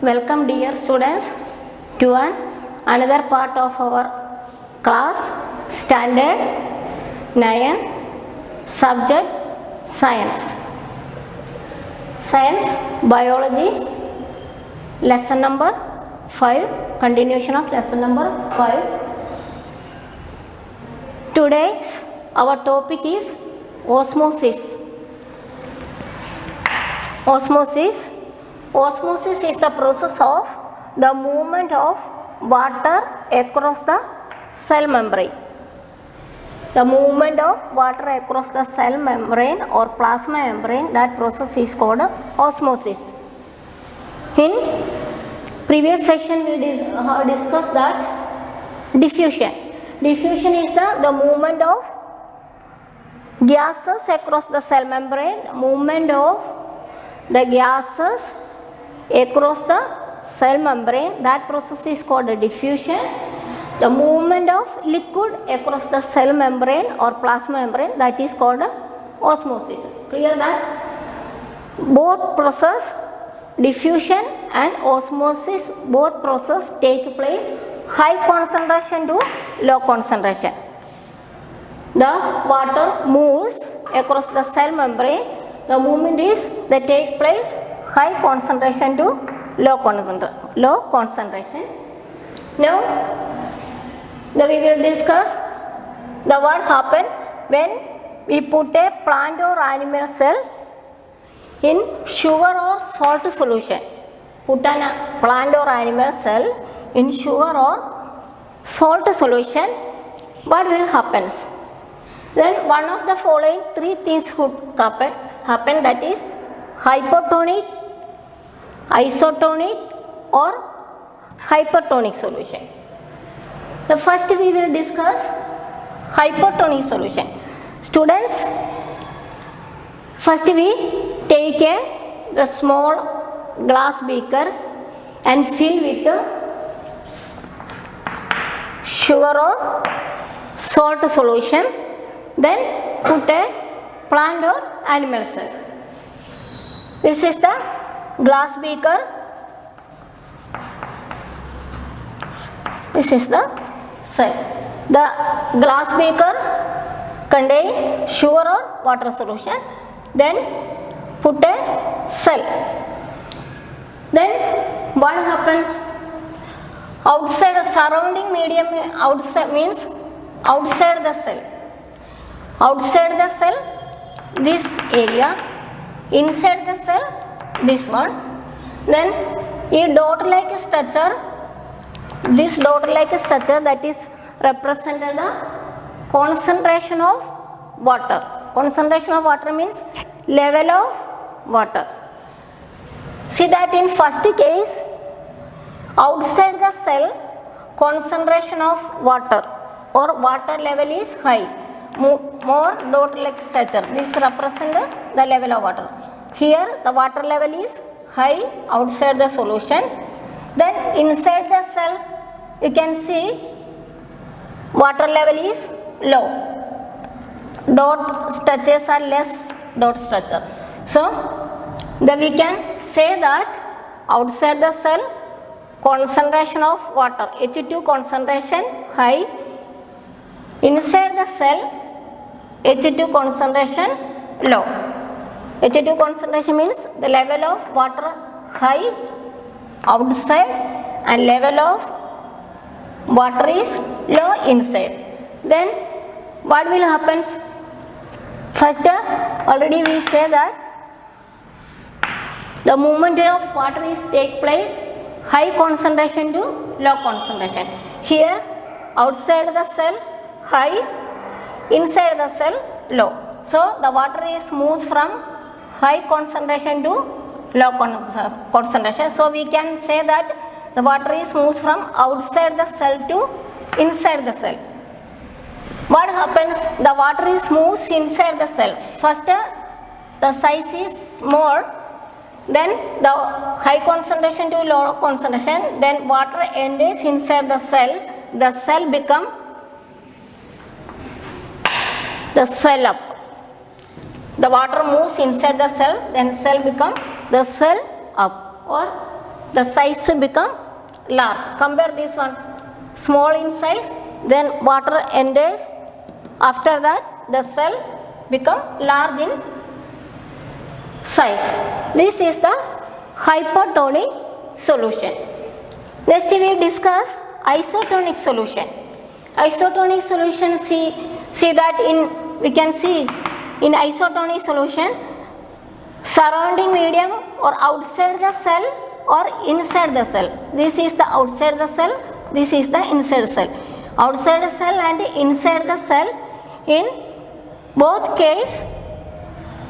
Welcome dear students to another part of our class standard 9 subject science. Science biology lesson number 5, continuation of lesson number 5. Today our topic is osmosis. Osmosis is the process of the movement of water across the cell membrane. The movement of water across the cell membrane or plasma membrane, that process is called osmosis. In previous section we discussed that diffusion. Diffusion is the movement of gases across the cell membrane, the movement of the gases across the cell membrane, that process is called diffusion. The movement of liquid across the cell membrane or plasma membrane, that is called osmosis. Clear that both process, diffusion and osmosis, both process take place high concentration to low concentration. The water moves across the cell membrane, the movement is that take place high concentration to low concentration. Now we will discuss the what happen when we put a plant or animal cell in sugar or salt solution. Put a plant or animal cell in sugar or salt solution, what will happen? Then one of the following three things would happen, that is hypotonic, isotonic or hypertonic solution. The first we will discuss hypotonic solution. Students, first we take the small glass beaker and fill with sugar or salt solution, then put a plant or animal cell. This is the glass beaker. This is the cell. The glass beaker contain sugar or water solution, then put a cell. Then what happens? Outside the surrounding medium, outside means outside the cell. Outside the cell, this area. Inside the cell, this one. Then a dot like structure, this dot like structure, that is represented the concentration of water. Concentration of water means level of water. See that in first case, outside the cell, concentration of water or water level is high. More dot like structure, this represents the level of water. Here the water level is high outside the solution. Then inside the cell you can see water level is low. Dot structures are less dot structure. So then we can say that outside the cell concentration of water, H2 concentration high. Inside the cell H2 concentration low. H2 concentration means the level of water high outside and level of water is low inside. Then what will happen? First already we say that the movement of water is take place high concentration to low concentration. Here outside the cell high, inside the cell low. So the water is moves from high concentration to low concentration. So we can say that the water is moves from outside the cell to inside the cell. What happens? The water is moves inside the cell. First the size is small, then the high concentration to low concentration, then water enters inside the cell become the cell up. The water moves inside the cell, then cell become the cell up or the size become large. Compare this one, small in size, then water enters, after that the cell become large in size. This is the hypertonic solution. Next we discuss isotonic solution. Isotonic solution, see that we can see in isotonic solution, surrounding medium or outside the cell or inside the cell. This is the outside the cell, this is the inside cell. Outside the cell and inside the cell, in both case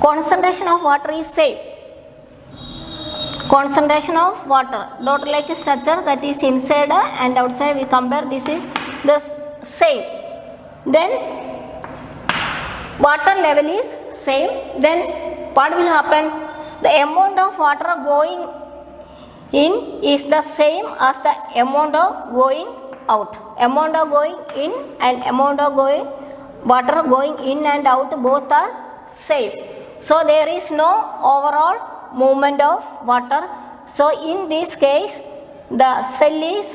concentration of water is same. Concentration of water, dot like structure, that is inside and outside, we compare, this is the same. Then water level is same, then what will happen? The amount of water going in is the same as the amount of going out. Amount of going in and amount of water going in and out, both are same. So there is no overall movement of water. So in this case the cell is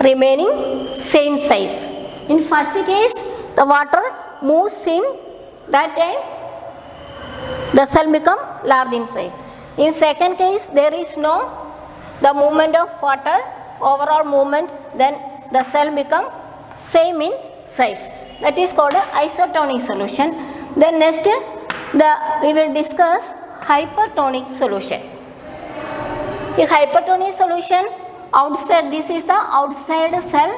remaining same size. In first case the water moves in, that time the cell become large in size. In second case there is no the movement of water, overall movement, then the cell become same in size. That is called a isotonic solution. Then next we will discuss hypertonic solution. In hypertonic solution, outside, this is the outside cell,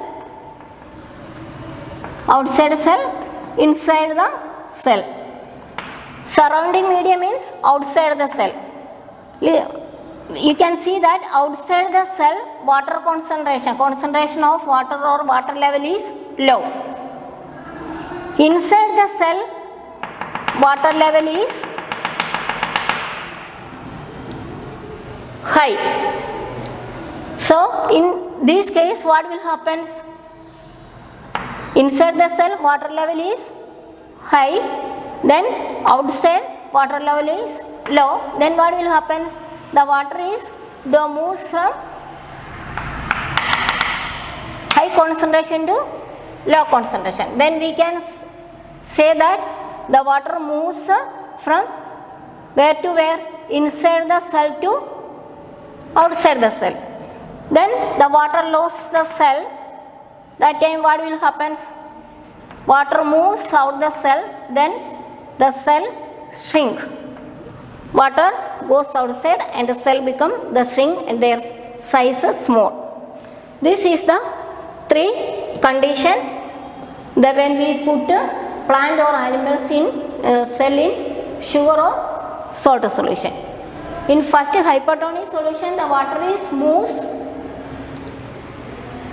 inside the cell. Surrounding medium means outside the cell. You can see that outside the cell water concentration of water or water level is low. Inside the cell water level is high. So in this case what will happen? Inside the cell water level is high, then outside water level is low. Then what will happen? The water is moves from high concentration to low concentration. Then we can say that the water moves from where to where? Inside the cell to outside the cell. Then the water loses the cell. That time what will happen? Water moves out the cell, then the cell shrink. Water goes outside and the cell become the shrink and their size is small. This is the three condition that when we put plant or animals in cell in sugar or salt solution. In first hypertonic solution the water is moves.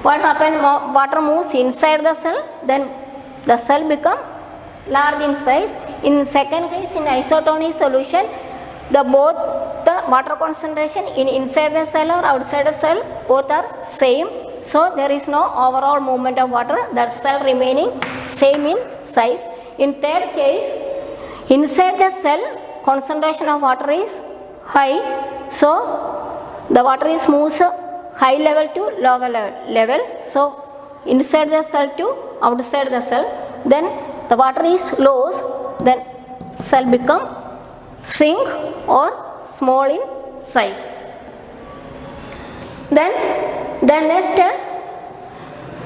What happen? Water moves inside the cell, then the cell become large in size. In second case, in isotonic solution, both the water concentration in inside the cell or outside the cell both are same. So there is no overall movement of water, the cell remaining same in size. In third case, inside the cell concentration of water is high, so the water is moves high level to lower level. So inside the cell to outside the cell, then the water is low, then cell become shrink or small in size. Then the next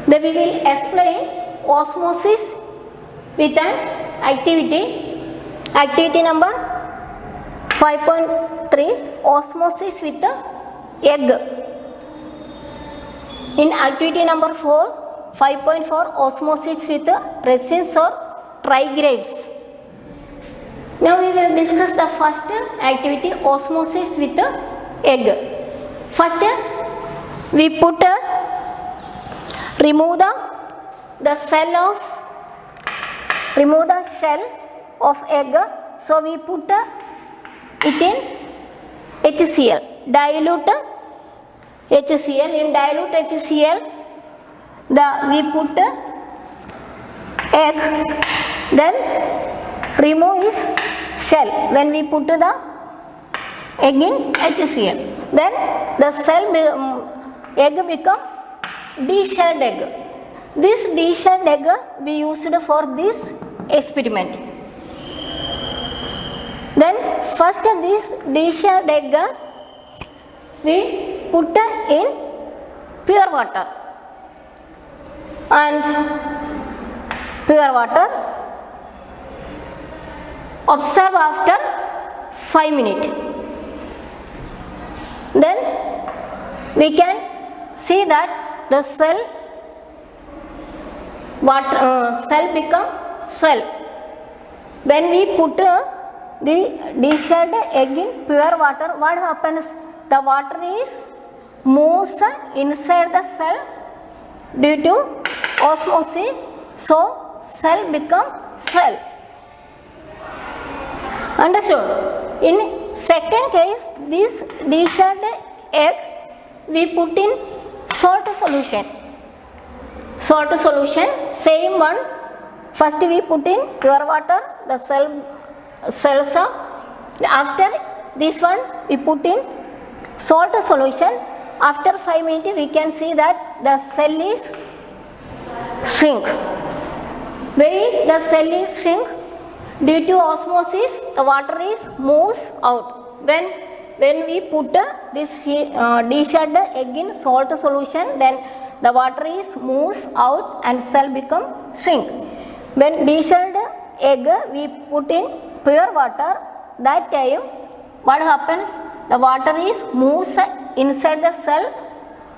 we will explain osmosis with an activity number 5.3, osmosis with the egg. In activity number 4, 5.4, osmosis with resins or trigrades. Now we will discuss the first activity, osmosis with the egg. First we remove the shell of egg. So we put it in HCl, dilute HCl. In dilute HCl, we put egg, then remove its shell. When we put the egg in HCl. Then the egg become D-shelled egg. This D-shelled egg we used for this experiment. Then first this D-shelled egg we put in pure water, and pure water observe after 5 minutes. Then we can see that the cell become swell. When we put the D-shelled egg in pure water, what happens? The water is moves inside the cell due to osmosis, so cell become swell. Understood? In second case, this D-shelled egg we put in salt solution. Salt solution, same one. First we put in pure water, the cells up. After this one we put in salt solution. After 5 minutes we can see that the cell is shrink. Why the cell is shrink? Due to osmosis, the water is moves out. When we put this D-shelled egg in salt solution, then the water is moves out and cell become shrink. When D-shelled egg we put in pure water, that time what happens? The water is moves inside the cell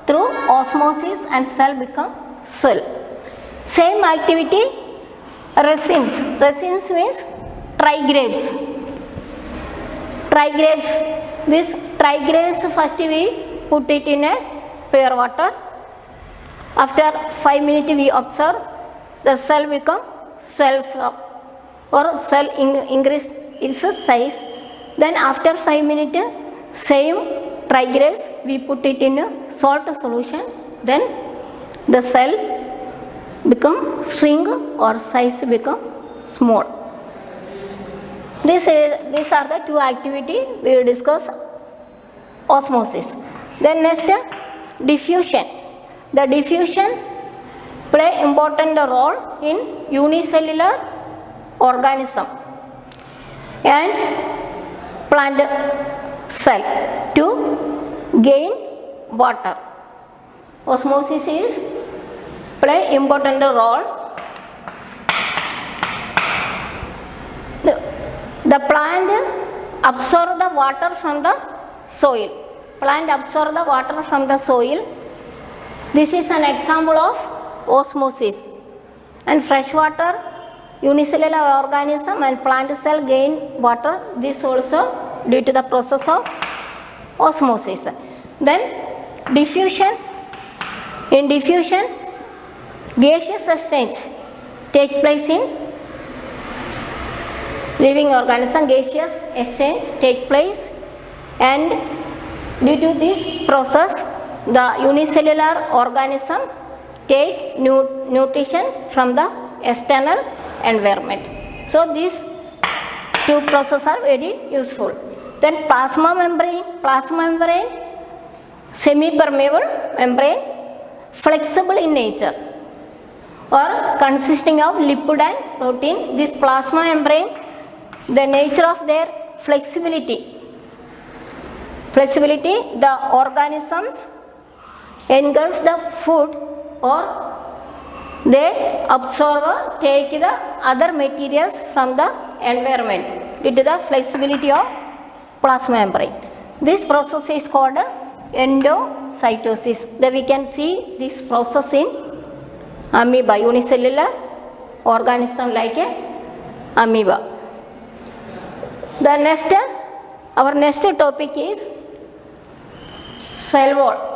through osmosis and cell become swell. Same activity resins. Resins means trigrades. Trigrades. This trigrades first we put it in a pure water. After 5 minutes we observe the cell become swells up or cell increase its size. Then after 5 minutes same trigrades we put it in a salt solution. Then the cell become shrink or size become small. These are the two activities we will discuss. Osmosis. Then next diffusion. The diffusion play important role in unicellular organism and plant cell to gain water. Osmosis is play important role. The plant absorb the water from the soil. Plant absorb the water from the soil. This is an example of osmosis. And fresh water, unicellular organism and plant cell gain water. This also due to the process of osmosis. Then diffusion. In diffusion, gaseous exchange take place in living organism. Gaseous exchange take place, and due to this process the unicellular organism take nutrition from the external environment. So these two processes are very useful. Then plasma membrane. Plasma membrane, semi-permeable membrane, flexible in nature or consisting of lipid and proteins. This plasma membrane, the nature of their flexibility, the organisms engulf the food or they absorb or take the other materials from the environment due to the flexibility of plasma membrane. This process is called endocytosis. Then we can see this process in amoeba, unicellular organism like a amoeba. The next, our next topic is cell wall.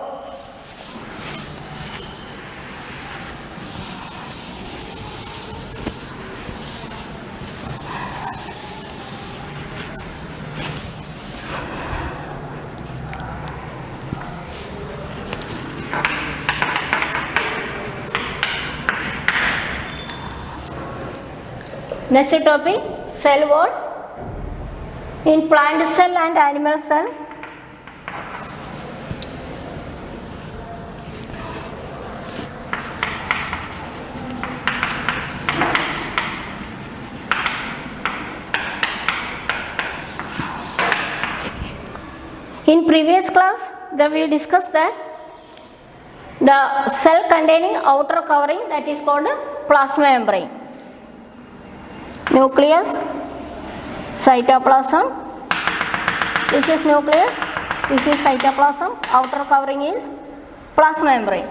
Next topic, cell wall. In plant cell and animal cell, in previous class we discussed that the cell containing outer covering, that is called plasma membrane. Nucleus, cytoplasm, this is nucleus, this is cytoplasm, outer covering is plasma membrane.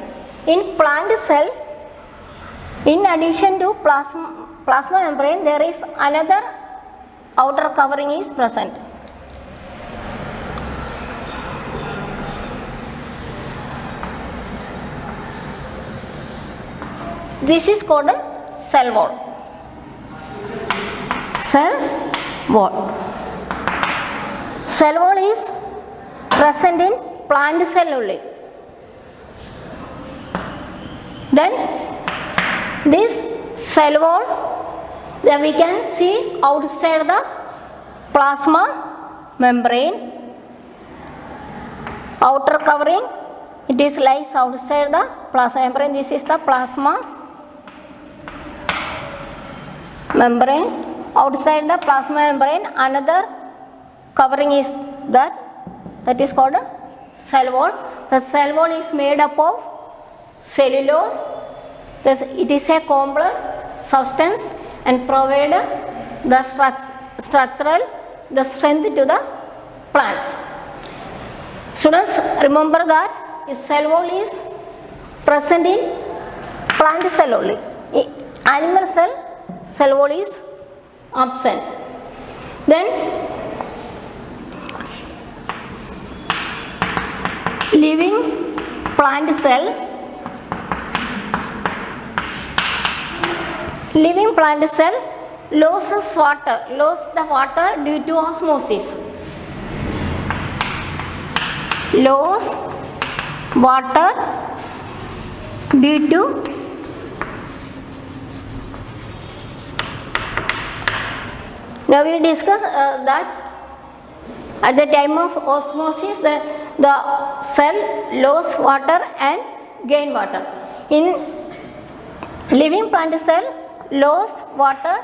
In plant cell, in addition to plasma membrane, there is another outer covering is present. This is called a cell wall. Cell wall. Cell wall is present in plant cell only. Then this cell wall, then we can see outside the plasma membrane. Outer covering, it is lies outside the plasma membrane. This is the plasma membrane. Outside the plasma membrane, another covering is that is called a cell wall. The cell wall is made up of cellulose. It is a complex substance and provide the structural strength to the plants. Students, remember that a cell wall is present in plant cell only. In animal cell wall is absent. Then living plant cell. Living plant cell loses the water due to osmosis. Lose water due to now we discuss that at the time of osmosis the cell lose water and gain water. In living plant cell, lose water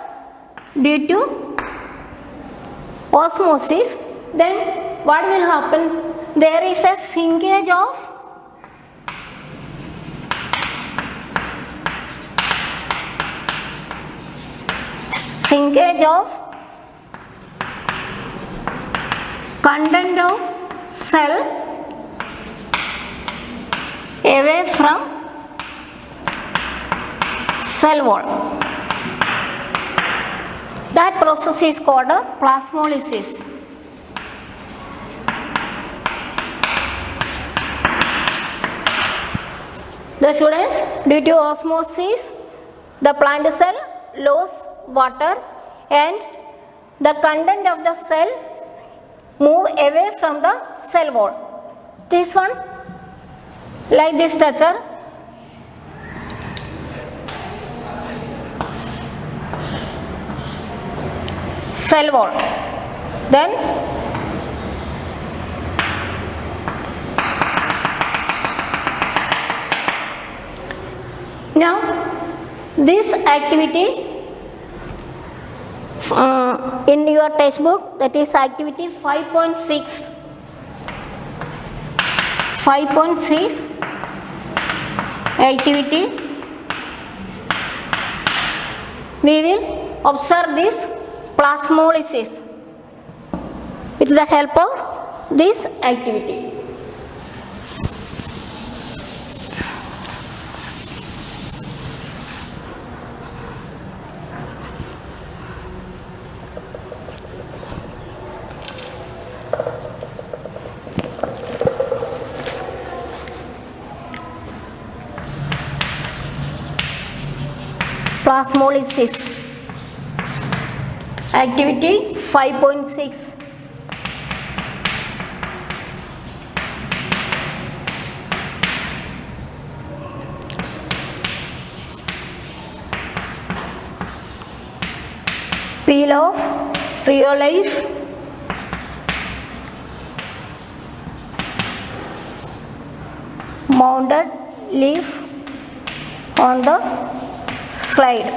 due to osmosis, then what will happen? There is a shrinkage of content of cell away from cell wall. That process is called plasmolysis. The students, due to osmosis, the plant cell lose water and the content of the cell move away from the cell wall. This one, like this structure, cell wall. Then now this activity in your textbook, that is activity 5.6 activity, we will observe this plasmolysis with the help of this activity. Plasmolysis activity 5.6. Peel off rheolite mounted leaf on the slide.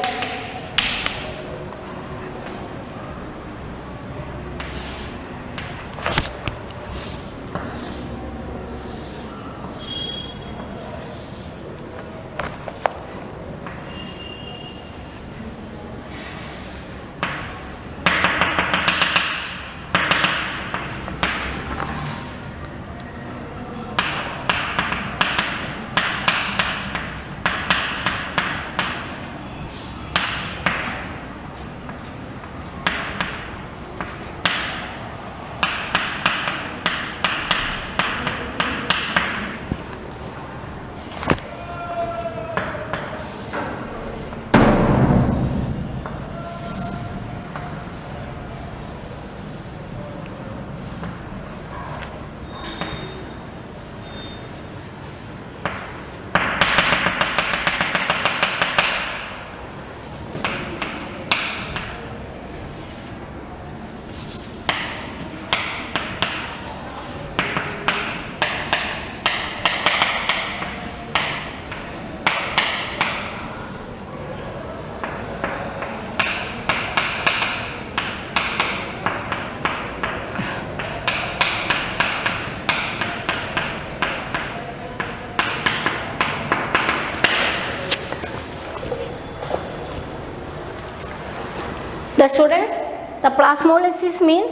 The students, the plasmolysis means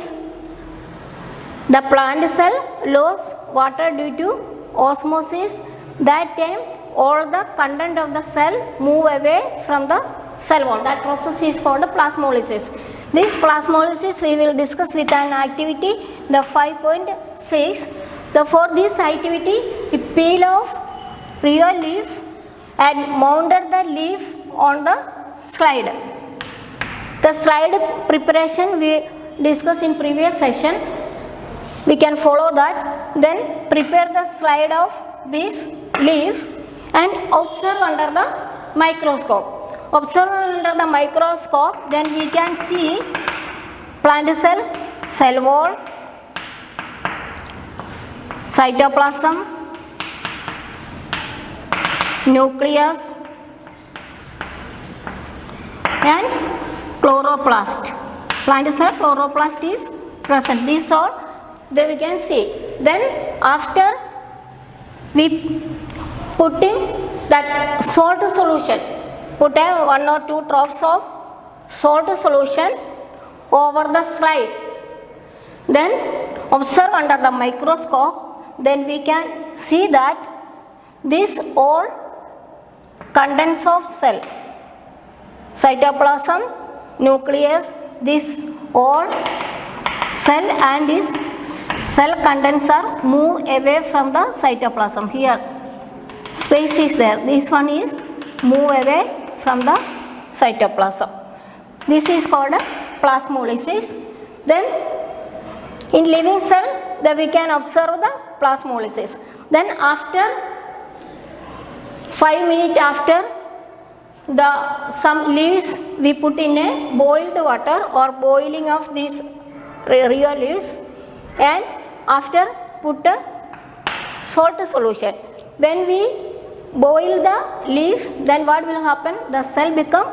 the plant cell loses water due to osmosis. That time all the content of the cell move away from the cell wall. That process is called plasmolysis. This plasmolysis we will discuss with an activity, the 5.6. For this activity, we peel off real leaf and mounted the leaf on the slide. The slide preparation we discussed in previous session. We can follow that. Then prepare the slide of this leaf and observe under the microscope. Observe under the microscope, then we can see plant cell, cell wall, cytoplasm, nucleus and chloroplast. Plant cell chloroplast is present. These all we can see. Then after we putting that salt solution, put 1 or 2 drops of salt solution over the slide. Then observe under the microscope. Then we can see that this all contents of cell, cytoplasm, nucleus, this all cell and this cell contents are move away from the cytoplasm. Here space is there. This one is move away from the cytoplasm. This is called a plasmolysis. Then in living cell, we can observe the plasmolysis. Then after 5 minutes after, some leaves we put in a boiled water or boiling of these real leaves, and after put a salt solution. When we boil the leaf, then what will happen? The cell become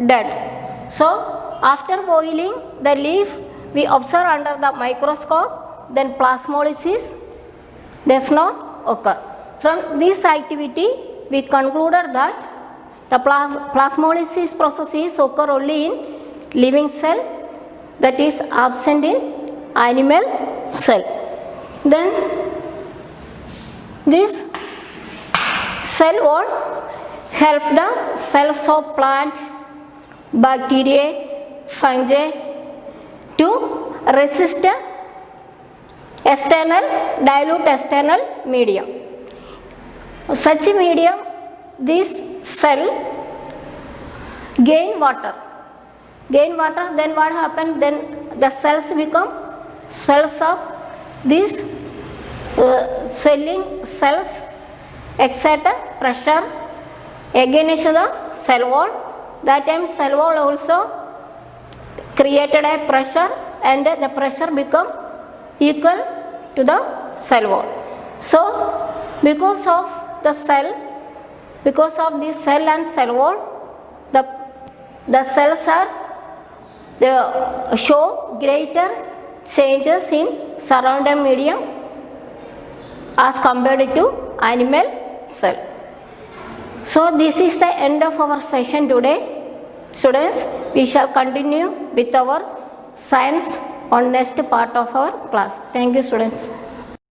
dead. So after boiling the leaf, we observe under the microscope, then plasmolysis does not occur. From this activity, we concluded that the plasmolysis process is occur only in living cell, that is absent in animal cell. Then this cell wall help the cells of plant, bacteria, fungi to resist dilute external medium. Such medium, this cell gain water, then what happens? Then the cells become cells of these swelling cells exert pressure against the cell wall. That time cell wall also created a pressure, and the pressure become equal to the cell wall. So because of the cell, because of this cell and cell wall, the cells are show greater changes in surrounding medium as compared to animal cell. So this is the end of our session today. Students, we shall continue with our science on next part of our class. Thank you, students.